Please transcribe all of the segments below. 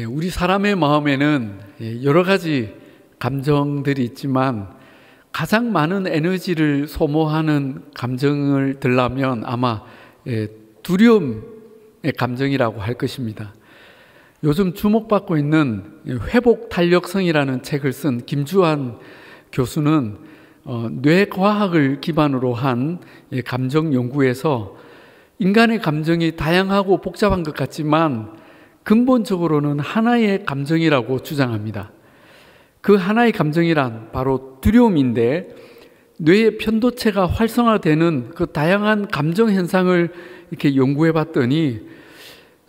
우리 사람의 마음에는 여러 가지 감정들이 있지만 가장 많은 에너지를 소모하는 감정을 들라면 아마 두려움의 감정이라고 할 것입니다. 요즘 주목받고 있는 회복 탄력성이라는 책을 쓴 김주환 교수는 뇌과학을 기반으로 한 감정 연구에서 인간의 감정이 다양하고 복잡한 것 같지만 근본적으로는 하나의 감정이라고 주장합니다. 그 하나의 감정이란 바로 두려움인데, 뇌의 편도체가 활성화되는 그 다양한 감정 현상을 이렇게 연구해 봤더니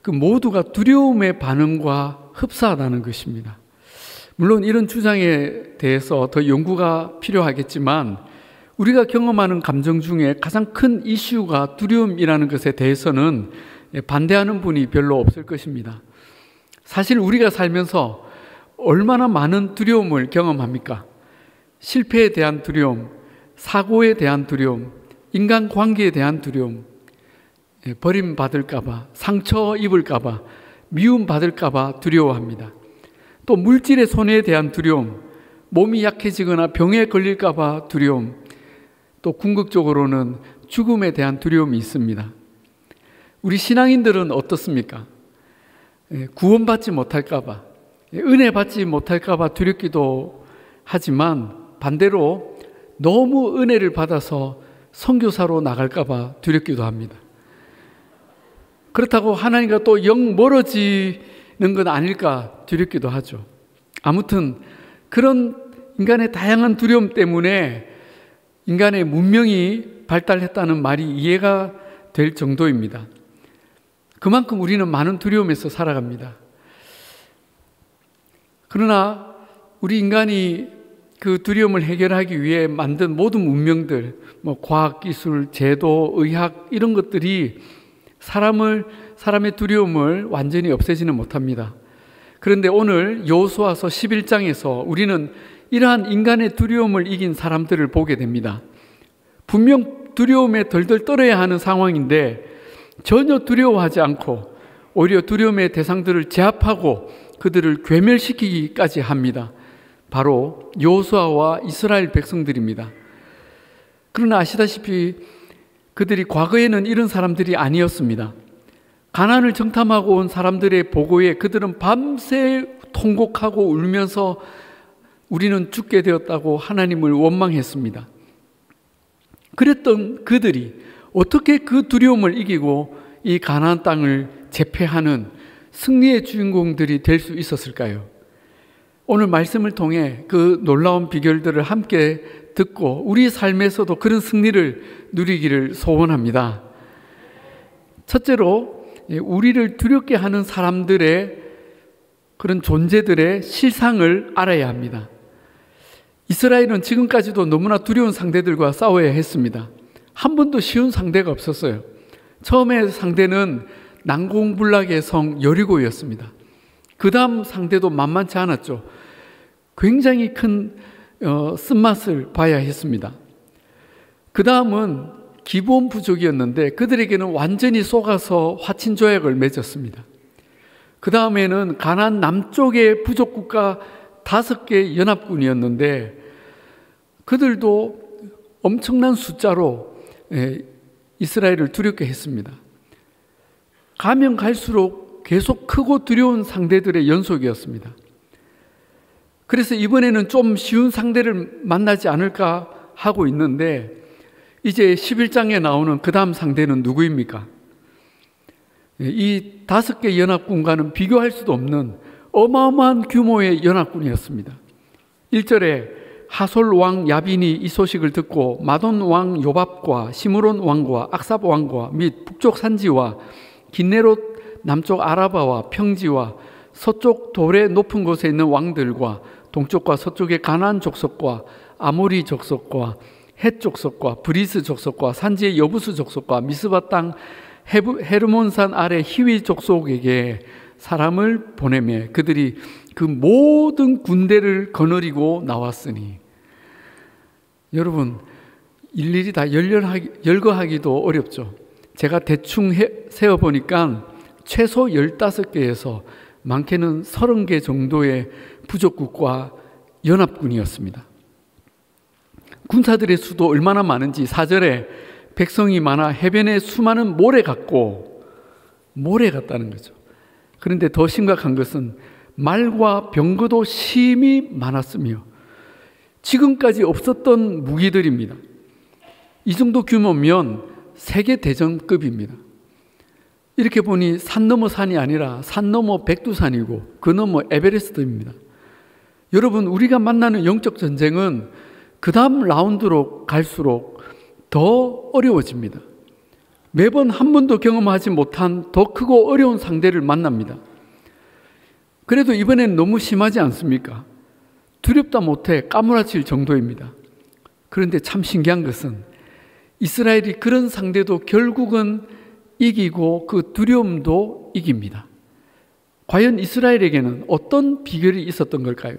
그 모두가 두려움의 반응과 흡사하다는 것입니다. 물론 이런 주장에 대해서 더 연구가 필요하겠지만 우리가 경험하는 감정 중에 가장 큰 이슈가 두려움이라는 것에 대해서는 반대하는 분이 별로 없을 것입니다. 사실 우리가 살면서 얼마나 많은 두려움을 경험합니까? 실패에 대한 두려움, 사고에 대한 두려움, 인간관계에 대한 두려움, 버림받을까봐, 상처 입을까봐, 미움받을까봐 두려워합니다. 또 물질의 손해에 대한 두려움, 몸이 약해지거나 병에 걸릴까봐 두려움, 또 궁극적으로는 죽음에 대한 두려움이 있습니다. 우리 신앙인들은 어떻습니까? 구원받지 못할까봐, 은혜 받지 못할까봐 두렵기도 하지만 반대로 너무 은혜를 받아서 선교사로 나갈까봐 두렵기도 합니다. 그렇다고 하나님과 또 영 멀어지는 건 아닐까 두렵기도 하죠. 아무튼 그런 인간의 다양한 두려움 때문에 인간의 문명이 발달했다는 말이 이해가 될 정도입니다. 그만큼 우리는 많은 두려움에서 살아갑니다. 그러나 우리 인간이 그 두려움을 해결하기 위해 만든 모든 문명들, 과학기술, 제도, 의학 이런 것들이 사람의 두려움을 완전히 없애지는 못합니다. 그런데 오늘 여호수아서 11장에서 우리는 이러한 인간의 두려움을 이긴 사람들을 보게 됩니다. 분명 두려움에 덜덜 떨어야 하는 상황인데 전혀 두려워하지 않고 오히려 두려움의 대상들을 제압하고 그들을 괴멸시키기까지 합니다. 바로 여호수아와 이스라엘 백성들입니다. 그러나 아시다시피 그들이 과거에는 이런 사람들이 아니었습니다. 가나안을 정탐하고 온 사람들의 보고에 그들은 밤새 통곡하고 울면서 우리는 죽게 되었다고 하나님을 원망했습니다. 그랬던 그들이 어떻게 그 두려움을 이기고 이 가나안 땅을 제패하는 승리의 주인공들이 될 수 있었을까요? 오늘 말씀을 통해 그 놀라운 비결들을 함께 듣고 우리 삶에서도 그런 승리를 누리기를 소원합니다. 첫째로 우리를 두렵게 하는 사람들의 그런 존재들의 실상을 알아야 합니다. 이스라엘은 지금까지도 너무나 두려운 상대들과 싸워야 했습니다. 한 번도 쉬운 상대가 없었어요. 처음에 상대는 난공불락의 성 여리고였습니다. 그 다음 상대도 만만치 않았죠. 굉장히 큰 쓴맛을 봐야 했습니다. 그 다음은 기브온 부족이었는데 그들에게는 완전히 속아서 화친조약을 맺었습니다. 그 다음에는 가나안 남쪽의 부족국가 5개 연합군이었는데 그들도 엄청난 숫자로 이스라엘을 두렵게 했습니다. 가면 갈수록 계속 크고 두려운 상대들의 연속이었습니다. 그래서 이번에는 좀 쉬운 상대를 만나지 않을까 하고 있는데 이제 11장에 나오는 그 다음 상대는 누구입니까? 이 5개 연합군과는 비교할 수도 없는 어마어마한 규모의 연합군이었습니다. 1절에 하솔 왕 야빈이 이 소식을 듣고 마돈 왕 요밥과 시므론 왕과 악삽 왕과 및 북쪽 산지와 긴네롯 남쪽 아라바와 평지와 서쪽 돌의 높은 곳에 있는 왕들과 동쪽과 서쪽의 가나안 족속과 아모리 족속과 헷 족속과 브리스 족속과 산지의 여부스 족속과 미스바 땅 헤르몬산 아래 히위 족속에게 사람을 보내매 그들이 그 모든 군대를 거느리고 나왔으니. 여러분, 일일이 다 열거하기도 어렵죠. 제가 대충 세어보니까 최소 15개에서 많게는 30개 정도의 부족국과 연합군이었습니다. 군사들의 수도 얼마나 많은지 4절에 백성이 많아 해변에 수많은 모래 같다는 거죠. 그런데 더 심각한 것은 말과 병거도 심히 많았으며 지금까지 없었던 무기들입니다. 이 정도 규모면 세계대전급입니다. 이렇게 보니 산 넘어 산이 아니라 산 넘어 백두산이고 그 넘어 에베레스트입니다. 여러분, 우리가 만나는 영적 전쟁은 그 다음 라운드로 갈수록 더 어려워집니다. 매번 한 번도 경험하지 못한 더 크고 어려운 상대를 만납니다. 그래도 이번엔 너무 심하지 않습니까? 두렵다 못해 까무라칠 정도입니다. 그런데 참 신기한 것은 이스라엘이 그런 상대도 결국은 이기고 그 두려움도 이깁니다. 과연 이스라엘에게는 어떤 비결이 있었던 걸까요?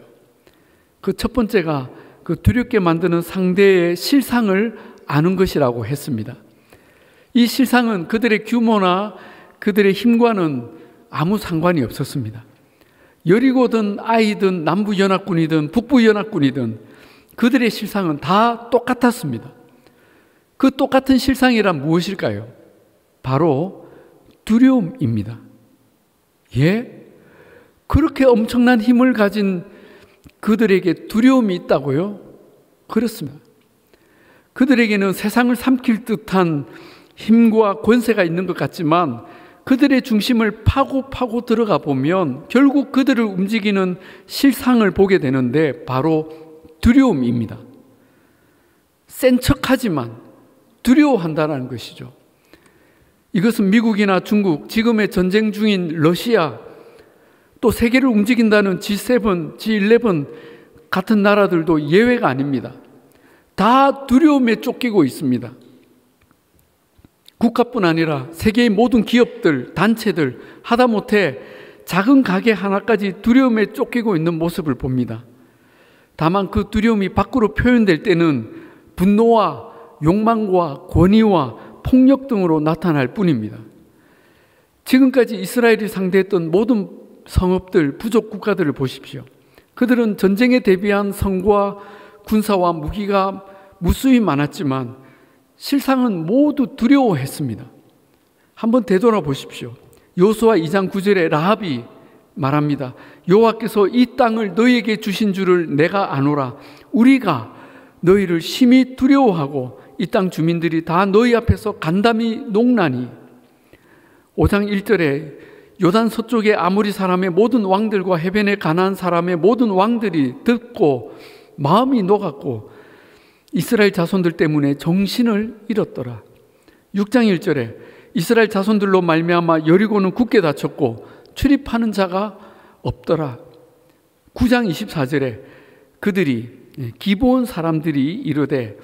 그 첫 번째가 그 두렵게 만드는 상대의 실상을 아는 것이라고 했습니다. 이 실상은 그들의 규모나 그들의 힘과는 아무 상관이 없었습니다. 여리고든 아이든 남부연합군이든 북부연합군이든 그들의 실상은 다 똑같았습니다. 그 똑같은 실상이란 무엇일까요? 바로 두려움입니다. 예? 그렇게 엄청난 힘을 가진 그들에게 두려움이 있다고요? 그렇습니다. 그들에게는 세상을 삼킬 듯한 힘과 권세가 있는 것 같지만 그들의 중심을 파고 들어가 보면 결국 그들을 움직이는 실상을 보게 되는데 바로 두려움입니다. 센 척하지만 두려워한다는 것이죠. 이것은 미국이나 중국, 지금의 전쟁 중인 러시아, 또 세계를 움직인다는 G7, G11 같은 나라들도 예외가 아닙니다. 다 두려움에 쫓기고 있습니다. 국가뿐 아니라 세계의 모든 기업들, 단체들, 하다못해 작은 가게 하나까지 두려움에 쫓기고 있는 모습을 봅니다. 다만 그 두려움이 밖으로 표현될 때는 분노와 욕망과 권위와 폭력 등으로 나타날 뿐입니다. 지금까지 이스라엘이 상대했던 모든 성읍들, 부족 국가들을 보십시오. 그들은 전쟁에 대비한 성과 군사와 무기가 무수히 많았지만 실상은 모두 두려워했습니다. 한번 되돌아보십시오. 여호수아 2장 9절에 라합이 말합니다. 여호와께서 이 땅을 너희에게 주신 줄을 내가 아노라. 우리가 너희를 심히 두려워하고 이 땅 주민들이 다 너희 앞에서 간담이 녹나니. 5장 1절에 요단 서쪽의 아모리 사람의 모든 왕들과 해변에 가나안 사람의 모든 왕들이 듣고 마음이 녹았고 이스라엘 자손들 때문에 정신을 잃었더라. 6장 1절에 이스라엘 자손들로 말미암아 여리고는 굳게 닫혔고 출입하는 자가 없더라. 9장 24절에 그들이 기브온 사람들이 이르되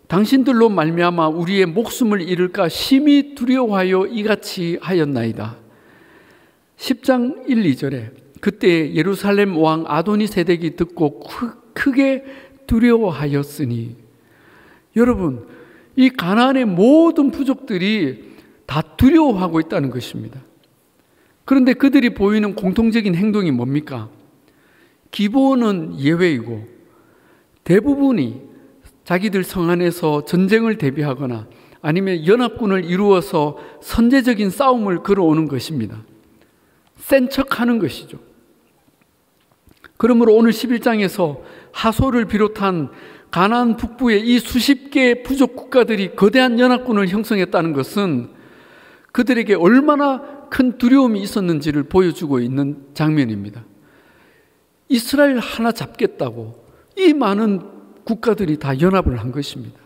당신들로 말미암아 우리의 목숨을 잃을까 심히 두려워하여 이같이 하였나이다. 10장 1, 2절에 그때 예루살렘 왕 아도니세덱이 듣고 크게 두려워하였으니. 여러분, 이 가나안의 모든 부족들이 다 두려워하고 있다는 것입니다. 그런데 그들이 보이는 공통적인 행동이 뭡니까? 기브온은 예외이고 대부분이 자기들 성 안에서 전쟁을 대비하거나 아니면 연합군을 이루어서 선제적인 싸움을 걸어오는 것입니다. 센 척하는 것이죠. 그러므로 오늘 11장에서 하솔을 비롯한 가나안 북부의 이 수십 개의 부족 국가들이 거대한 연합군을 형성했다는 것은 그들에게 얼마나 큰 두려움이 있었는지를 보여주고 있는 장면입니다. 이스라엘 하나 잡겠다고 이 많은 국가들이 다 연합을 한 것입니다.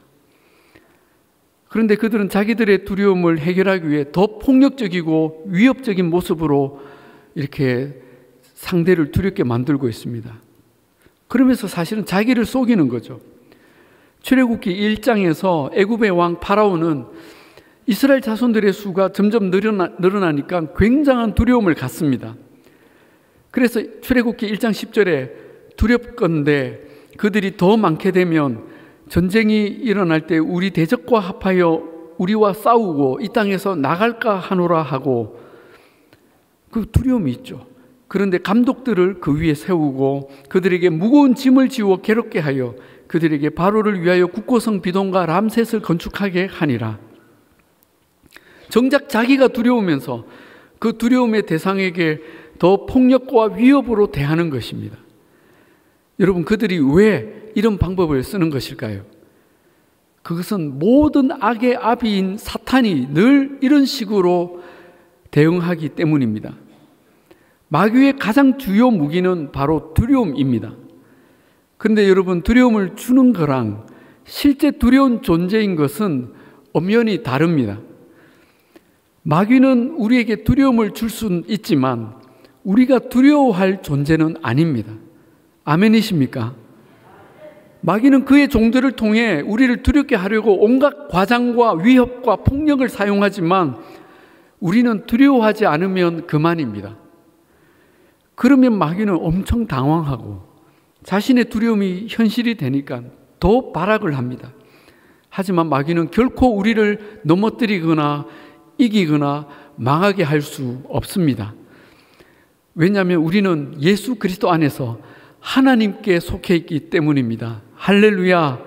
그런데 그들은 자기들의 두려움을 해결하기 위해 더 폭력적이고 위협적인 모습으로 이렇게 상대를 두렵게 만들고 있습니다. 그러면서 사실은 자기를 속이는 거죠. 출애굽기 1장에서 애굽의 왕 파라오는 이스라엘 자손들의 수가 점점 늘어나니까 굉장한 두려움을 갖습니다. 그래서 출애굽기 1장 10절에 두렵건대 그들이 더 많게 되면 전쟁이 일어날 때 우리 대적과 합하여 우리와 싸우고 이 땅에서 나갈까 하노라 하고 그 두려움이 있죠. 그런데 감독들을 그 위에 세우고 그들에게 무거운 짐을 지워 괴롭게 하여 그들에게 바로를 위하여 국고성 비동과 람셋을 건축하게 하니라. 정작 자기가 두려우면서 그 두려움의 대상에게 더 폭력과 위협으로 대하는 것입니다. 여러분, 그들이 왜 이런 방법을 쓰는 것일까요? 그것은 모든 악의 아비인 사탄이 늘 이런 식으로 대응하기 때문입니다. 마귀의 가장 주요 무기는 바로 두려움입니다. 그런데 여러분, 두려움을 주는 거랑 실제 두려운 존재인 것은 엄연히 다릅니다. 마귀는 우리에게 두려움을 줄 수는 있지만 우리가 두려워할 존재는 아닙니다. 아멘이십니까? 마귀는 그의 종들을 통해 우리를 두렵게 하려고 온갖 과장과 위협과 폭력을 사용하지만 우리는 두려워하지 않으면 그만입니다. 그러면 마귀는 엄청 당황하고 자신의 두려움이 현실이 되니까 더 발악을 합니다. 하지만 마귀는 결코 우리를 넘어뜨리거나 이기거나 망하게 할 수 없습니다. 왜냐하면 우리는 예수 그리스도 안에서 하나님께 속해 있기 때문입니다. 할렐루야.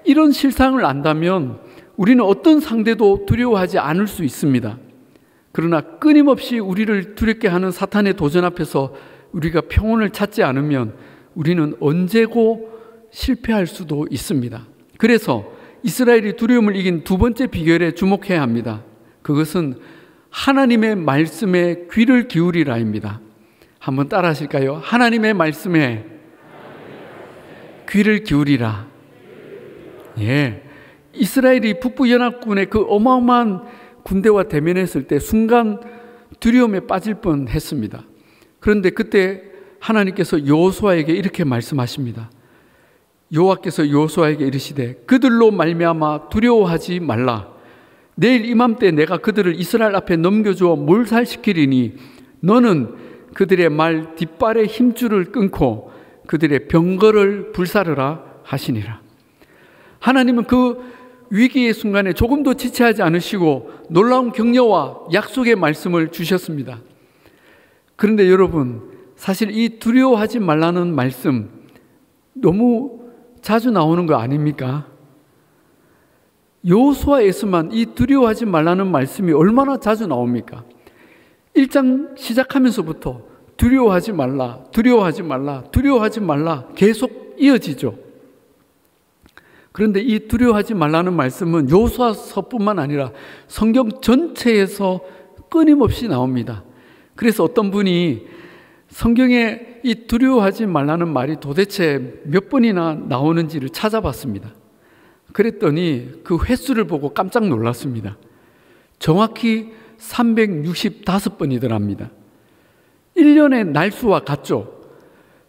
이런 실상을 안다면 우리는 어떤 상대도 두려워하지 않을 수 있습니다. 그러나 끊임없이 우리를 두렵게 하는 사탄의 도전 앞에서 우리가 평온을 찾지 않으면 우리는 언제고 실패할 수도 있습니다. 그래서 이스라엘이 두려움을 이긴 두 번째 비결에 주목해야 합니다. 그것은 하나님의 말씀에 귀를 기울이라입니다. 한번 따라 하실까요? 하나님의 말씀에 귀를 기울이라. 예. 이스라엘이 북부연합군의 그 어마어마한 군대와 대면했을 때 순간 두려움에 빠질 뻔했습니다. 그런데 그때 하나님께서 여호수아에게 이렇게 말씀하십니다. 여호와께서 여호수아에게 이르시되 그들로 말미암아 두려워하지 말라. 내일 이맘때 내가 그들을 이스라엘 앞에 넘겨주어 몰살시키리니 너는 그들의 말 뒷발의 힘줄을 끊고 그들의 병거를 불사르라 하시니라. 하나님은 그 위기의 순간에 조금도 지체하지 않으시고 놀라운 격려와 약속의 말씀을 주셨습니다. 그런데 여러분, 사실 이 두려워하지 말라는 말씀 너무 자주 나오는 거 아닙니까? 여호수아에서만 이 두려워하지 말라는 말씀이 얼마나 자주 나옵니까? 1장 시작하면서부터 두려워하지 말라, 두려워하지 말라, 두려워하지 말라 계속 이어지죠. 그런데 이 두려워하지 말라는 말씀은 여호수아서뿐만 아니라 성경 전체에서 끊임없이 나옵니다. 그래서 어떤 분이 성경에 이 두려워하지 말라는 말이 도대체 몇 번이나 나오는지를 찾아봤습니다. 그랬더니 그 횟수를 보고 깜짝 놀랐습니다. 정확히 365번이더랍니다. 1년의 날수와 같죠.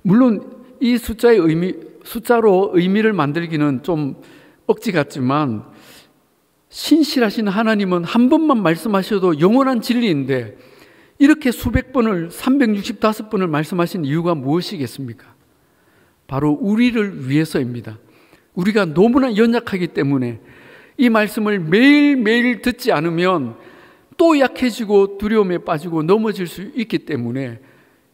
물론 이 숫자로 의미를 만들기는 좀 억지 같지만 신실하신 하나님은 한 번만 말씀하셔도 영원한 진리인데 이렇게 수백 번을 365번을 말씀하신 이유가 무엇이겠습니까? 바로 우리를 위해서입니다. 우리가 너무나 연약하기 때문에 이 말씀을 매일매일 듣지 않으면 또 약해지고 두려움에 빠지고 넘어질 수 있기 때문에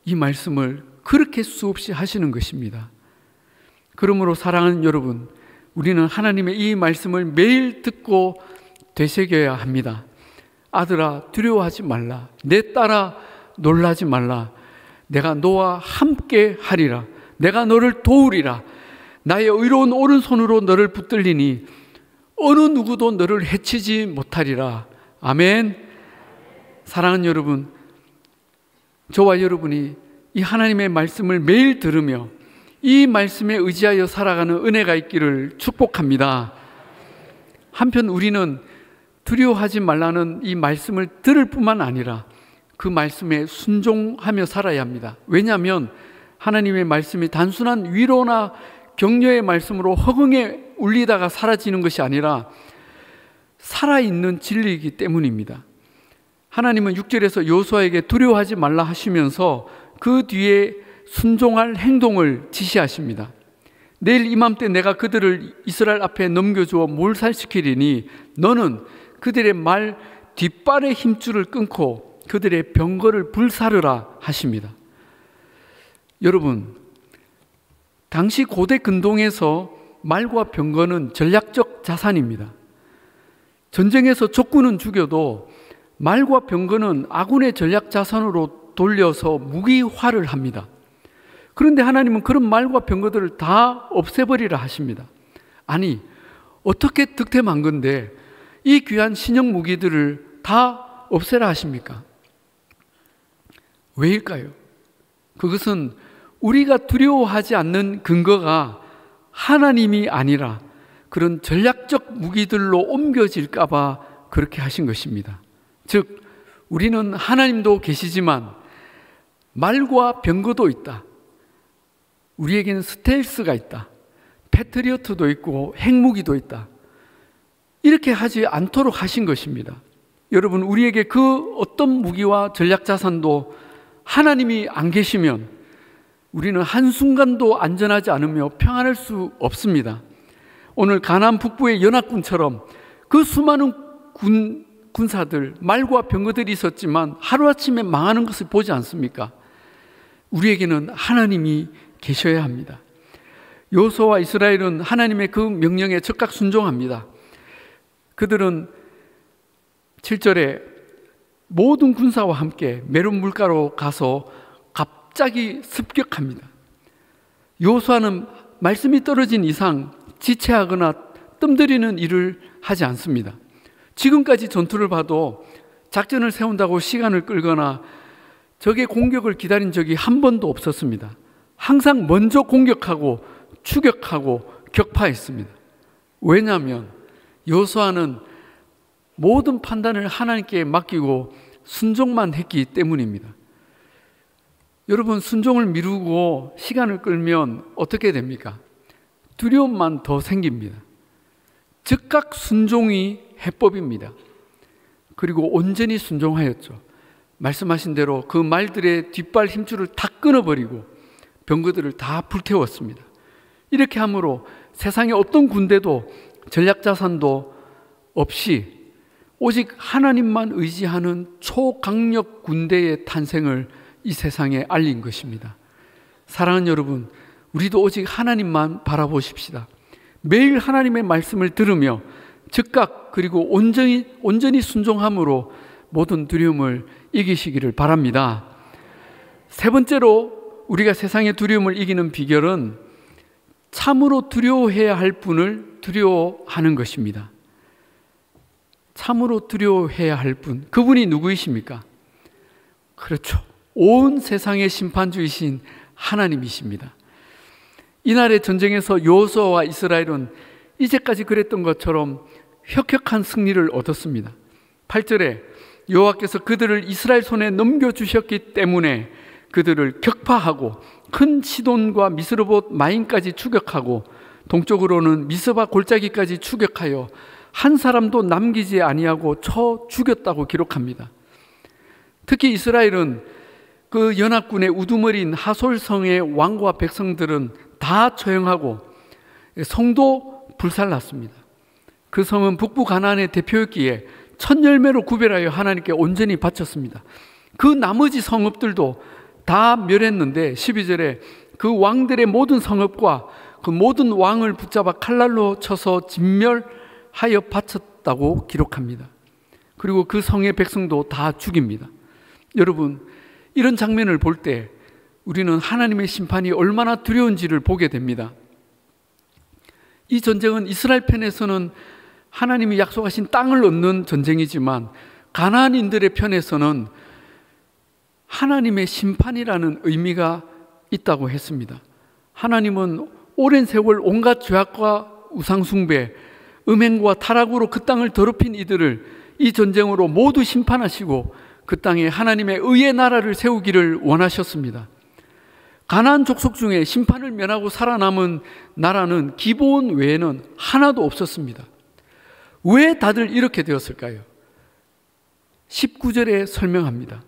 이 말씀을 그렇게 수없이 하시는 것입니다. 그러므로 사랑하는 여러분, 우리는 하나님의 이 말씀을 매일 듣고 되새겨야 합니다. 아들아, 두려워하지 말라. 내 딸아, 놀라지 말라. 내가 너와 함께 하리라. 내가 너를 도우리라. 나의 의로운 오른손으로 너를 붙들리니 어느 누구도 너를 해치지 못하리라. 아멘. 사랑하는 여러분, 저와 여러분이 이 하나님의 말씀을 매일 들으며 이 말씀에 의지하여 살아가는 은혜가 있기를 축복합니다. 한편 우리는 두려워하지 말라는 이 말씀을 들을 뿐만 아니라 그 말씀에 순종하며 살아야 합니다. 왜냐하면 하나님의 말씀이 단순한 위로나 격려의 말씀으로 허공에 울리다가 사라지는 것이 아니라 살아있는 진리이기 때문입니다. 하나님은 6절에서 여호수아에게 두려워하지 말라 하시면서 그 뒤에 순종할 행동을 지시하십니다. 내일 이맘때 내가 그들을 이스라엘 앞에 넘겨주어 몰살시키리니 너는 그들의 말 뒷발의 힘줄을 끊고 그들의 병거를 불사르라 하십니다. 여러분, 당시 고대 근동에서 말과 병거는 전략적 자산입니다. 전쟁에서 적군은 죽여도 말과 병거는 아군의 전략 자산으로 돌려서 무기화를 합니다. 그런데 하나님은 그런 말과 병거들을 다 없애버리라 하십니다. 아니, 어떻게 득템한 건데 이 귀한 신형 무기들을 다 없애라 하십니까? 왜일까요? 그것은 우리가 두려워하지 않는 근거가 하나님이 아니라 그런 전략적 무기들로 옮겨질까 봐 그렇게 하신 것입니다. 즉, 우리는 하나님도 계시지만 말과 병거도 있다. 우리에게는 스텔스가 있다. 패트리어트도 있고 핵무기도 있다. 이렇게 하지 않도록 하신 것입니다. 여러분, 우리에게 그 어떤 무기와 전략 자산도 하나님이 안 계시면 우리는 한순간도 안전하지 않으며 평안할 수 없습니다. 오늘 가나안 북부의 연합군처럼 그 수많은 군사들, 말과 병거들이 있었지만 하루아침에 망하는 것을 보지 않습니까? 우리에게는 하나님이 계셔야 합니다. 여호수아와 이스라엘은 하나님의 그 명령에 즉각 순종합니다. 그들은 7절에 모든 군사와 함께 메론 물가로 가서 갑자기 습격합니다. 여호수아는 말씀이 떨어진 이상 지체하거나 뜸들이는 일을 하지 않습니다. 지금까지 전투를 봐도 작전을 세운다고 시간을 끌거나 적의 공격을 기다린 적이 한 번도 없었습니다. 항상 먼저 공격하고 추격하고 격파했습니다. 왜냐하면 여호수아는 모든 판단을 하나님께 맡기고 순종만 했기 때문입니다. 여러분, 순종을 미루고 시간을 끌면 어떻게 됩니까? 두려움만 더 생깁니다. 즉각 순종이 해법입니다. 그리고 온전히 순종하였죠. 말씀하신 대로 그 말들의 뒷발 힘줄을 다 끊어버리고 병거들을 다 불태웠습니다. 이렇게 함으로 세상의 어떤 군대도 전략자산도 없이 오직 하나님만 의지하는 초강력 군대의 탄생을 이 세상에 알린 것입니다. 사랑하는 여러분, 우리도 오직 하나님만 바라보십시다. 매일 하나님의 말씀을 들으며 즉각 그리고 온전히 순종함으로 모든 두려움을 이기시기를 바랍니다. 세 번째로 우리가 세상의 두려움을 이기는 비결은 참으로 두려워해야 할 분을 두려워하는 것입니다. 참으로 두려워해야 할 분, 그분이 누구이십니까? 그렇죠. 온 세상의 심판주이신 하나님이십니다. 이날의 전쟁에서 여호수아와 이스라엘은 이제까지 그랬던 것처럼 혁혁한 승리를 얻었습니다. 8절에 여호와께서 그들을 이스라엘 손에 넘겨주셨기 때문에 그들을 격파하고 큰 시돈과 미스르봇 마임까지 추격하고 동쪽으로는 미스바 골짜기까지 추격하여 한 사람도 남기지 아니하고 쳐 죽였다고 기록합니다. 특히 이스라엘은 그 연합군의 우두머리인 하솔성의 왕과 백성들은 다 처형하고 성도 불살랐습니다. 그 성은 북부 가나안의 대표였기에 첫 열매로 구별하여 하나님께 온전히 바쳤습니다. 그 나머지 성읍들도 다 멸했는데 12절에 그 왕들의 모든 성읍과 그 모든 왕을 붙잡아 칼날로 쳐서 진멸하여 바쳤다고 기록합니다. 그리고 그 성의 백성도 다 죽입니다. 여러분, 이런 장면을 볼 때 우리는 하나님의 심판이 얼마나 두려운지를 보게 됩니다. 이 전쟁은 이스라엘 편에서는 하나님이 약속하신 땅을 얻는 전쟁이지만 가나안인들의 편에서는 하나님의 심판이라는 의미가 있다고 했습니다. 하나님은 오랜 세월 온갖 죄악과 우상숭배, 음행과 타락으로 그 땅을 더럽힌 이들을 이 전쟁으로 모두 심판하시고 그 땅에 하나님의 의의 나라를 세우기를 원하셨습니다. 가나안 족속 중에 심판을 면하고 살아남은 나라는 기브온 외에는 하나도 없었습니다. 왜 다들 이렇게 되었을까요? 19절에 설명합니다.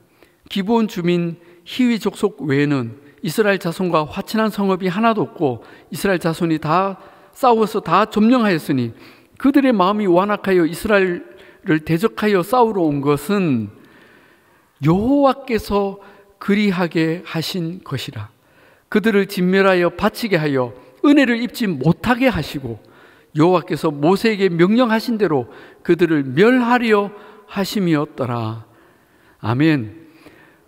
기브온 주민 히위 족속 외에는 이스라엘 자손과 화친한 성읍이 하나도 없고 이스라엘 자손이 다 싸워서 다 점령하였으니 그들의 마음이 완악하여 이스라엘을 대적하여 싸우러 온 것은 여호와께서 그리하게 하신 것이라. 그들을 진멸하여 바치게 하여 은혜를 입지 못하게 하시고 여호와께서 모세에게 명령하신 대로 그들을 멸하려 하심이었더라. 아멘.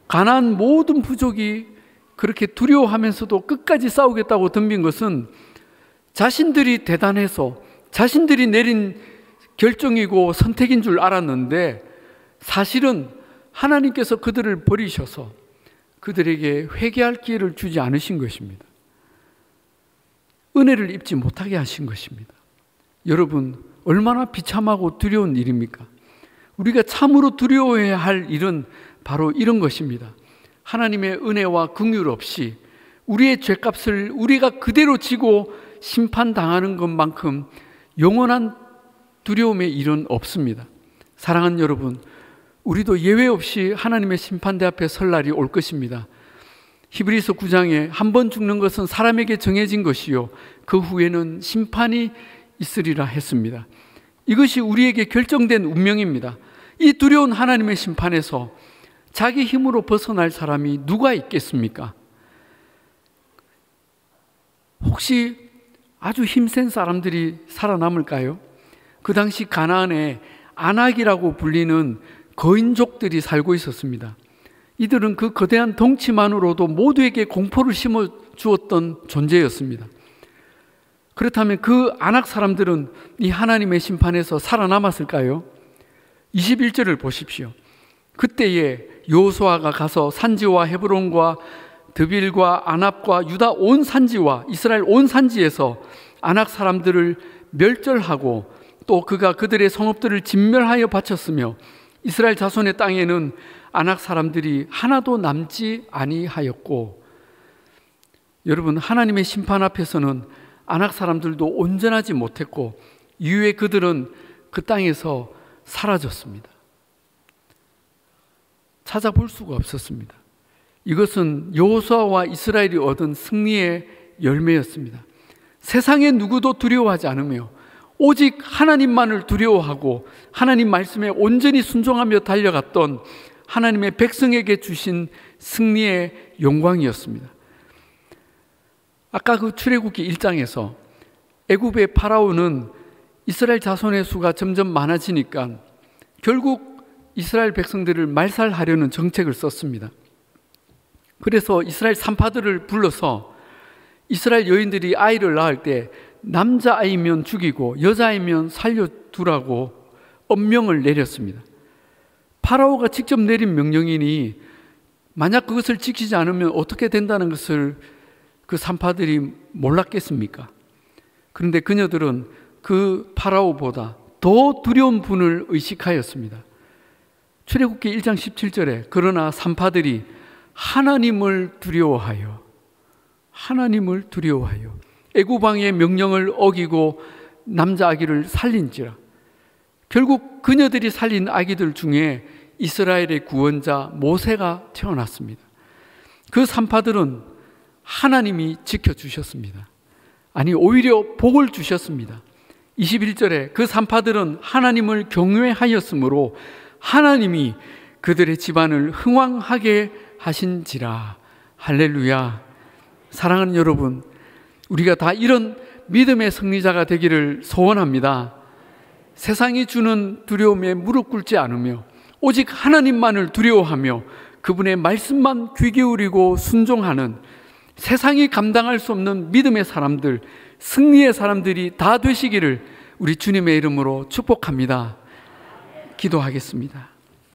가나안 모든 부족이 그렇게 두려워하면서도 끝까지 싸우겠다고 덤빈 것은 자신들이 대단해서 자신들이 내린 결정이고 선택인 줄 알았는데, 사실은 하나님께서 그들을 버리셔서 그들에게 회개할 기회를 주지 않으신 것입니다. 은혜를 입지 못하게 하신 것입니다. 여러분, 얼마나 비참하고 두려운 일입니까? 우리가 참으로 두려워해야 할 일은 바로 이런 것입니다. 하나님의 은혜와 긍휼 없이 우리의 죄값을 우리가 그대로 지고 심판당하는 것만큼 영원한 두려움의 일은 없습니다. 사랑하는 여러분, 우리도 예외 없이 하나님의 심판대 앞에 설 날이 올 것입니다. 히브리서 9장에 한 번 죽는 것은 사람에게 정해진 것이요 그 후에는 심판이 있으리라 했습니다. 이것이 우리에게 결정된 운명입니다. 이 두려운 하나님의 심판에서 자기 힘으로 벗어날 사람이 누가 있겠습니까? 혹시 아주 힘센 사람들이 살아남을까요? 그 당시 가나안에 아낙이라고 불리는 거인족들이 살고 있었습니다. 이들은 그 거대한 덩치만으로도 모두에게 공포를 심어 주었던 존재였습니다. 그렇다면 그 아낙 사람들은 이 하나님의 심판에서 살아남았을까요? 21절을 보십시오. 그때에 여호수아가 가서 산지와 헤브론과 드빌과 아납과 유다 온 산지와 이스라엘 온 산지에서 아낙 사람들을 멸절하고 또 그가 그들의 성읍들을 진멸하여 바쳤으며 이스라엘 자손의 땅에는 아낙 사람들이 하나도 남지 아니하였고. 여러분, 하나님의 심판 앞에서는 아낙 사람들도 온전하지 못했고 이후에 그들은 그 땅에서 사라졌습니다. 찾아볼 수가 없었습니다. 이것은 여호수아와 이스라엘이 얻은 승리의 열매였습니다. 세상의 누구도 두려워하지 않으며 오직 하나님만을 두려워하고 하나님 말씀에 온전히 순종하며 달려갔던 하나님의 백성에게 주신 승리의 영광이었습니다. 아까 그 출애굽기 1장에서 애굽의 파라오는 이스라엘 자손의 수가 점점 많아지니까 결국 이스라엘 백성들을 말살하려는 정책을 썼습니다. 그래서 이스라엘 산파들을 불러서 이스라엘 여인들이 아이를 낳을 때 남자아이면 죽이고 여자아이면 살려두라고 엄명을 내렸습니다. 파라오가 직접 내린 명령이니 만약 그것을 지키지 않으면 어떻게 된다는 것을 그 산파들이 몰랐겠습니까? 그런데 그녀들은 그 파라오보다 더 두려운 분을 의식하였습니다. 출애굽기 1장 17절에 그러나 산파들이 하나님을 두려워하여 애굽 왕의 명령을 어기고 남자 아기를 살린지라. 결국 그녀들이 살린 아기들 중에 이스라엘의 구원자 모세가 태어났습니다. 그 산파들은 하나님이 지켜주셨습니다. 아니, 오히려 복을 주셨습니다. 21절에 그 산파들은 하나님을 경외하였으므로 하나님이 그들의 집안을 흥왕하게 하신지라. 할렐루야. 사랑하는 여러분, 우리가 다 이런 믿음의 승리자가 되기를 소원합니다. 세상이 주는 두려움에 무릎 꿇지 않으며 오직 하나님만을 두려워하며 그분의 말씀만 귀 기울이고 순종하는 세상이 감당할 수 없는 믿음의 사람들, 승리의 사람들이 다 되시기를 우리 주님의 이름으로 축복합니다. 기도하겠습니다.